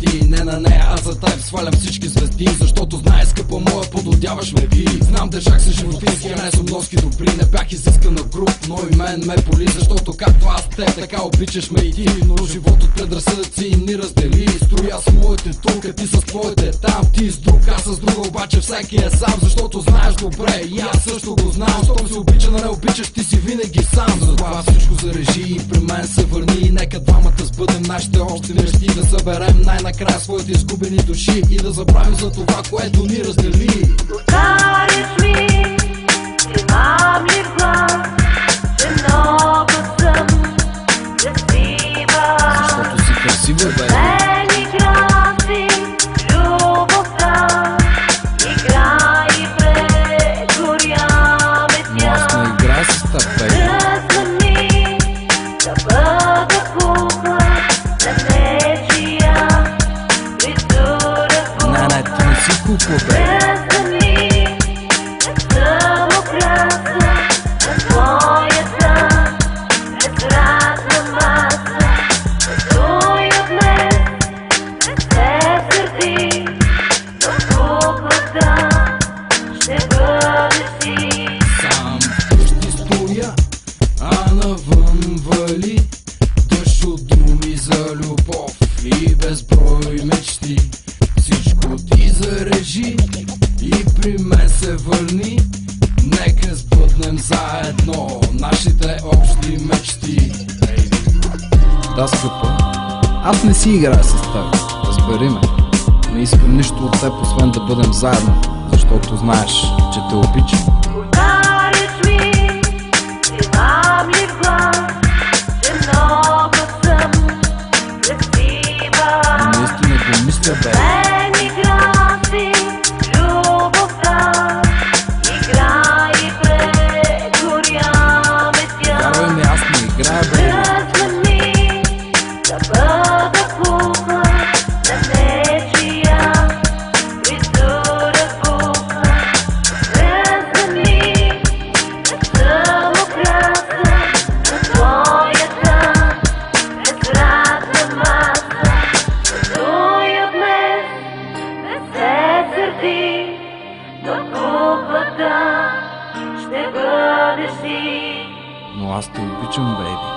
мечти. Не на нея, а за теб свалям всички звезди. Защото знаеш, скъпа моя, подлодяваш ме би. Знам държах се животински, а не съм носки добри. Не бях изискан на груп, но и мен ме боли. Защото както аз теб, така обичаш ме и ти. Но живот от предразсъдъци ни раздели. Строя с моите тук, а ти с твоите там. Ти с друг, аз с друга, обаче всеки е сам. Защото знаеш добре, и аз също го знам. Щом се обича, да не обичаш, ти си винаги сам. Затова всичко зарежи и при мен се върни. Нека двамата сбъдем нашите общи мечти. Да съберем най-накрая своите изгубени души и да забравим за това, което ни раздели. Повтаряш ми, имам ли в глас, че много съм красива. Защото си красива, бе. Мени краси любовта, игра и прегоряме Но тя. аз не играя с теб, бе. Разни да бъда кукла на нечия призора кукла. Не, ти не си кукла, бе. Разни да съм украса на твоята безразна маса. Той от днес не се сърди, но куклата ще бъдеш ти. Сам ще стоя, а навън вали дъжд от думи за любов и безброй мечти. Всичко ти зарежи и при мен се върни. Нека сбъднем заедно нашите общи мечти. Да, скъпа, аз не си играя с теб, разбери ме. Не искам нищо от теб, освен да бъдем заедно, защото знаеш, че те обичам. Повтаряш ми, имам ли в глас, че много съм красива. Наистина го мисля, бе. Мени краси любовта, игра и прегоряме тя. Вярвай ми, аз не играя, бе. Размени да бъда кукла на нечия призора кукла. Размени да съм украса на твоята безразна маса. Той от днес не се сърди, но куклата ще бъдеш ти. Но аз те обичам, бейби.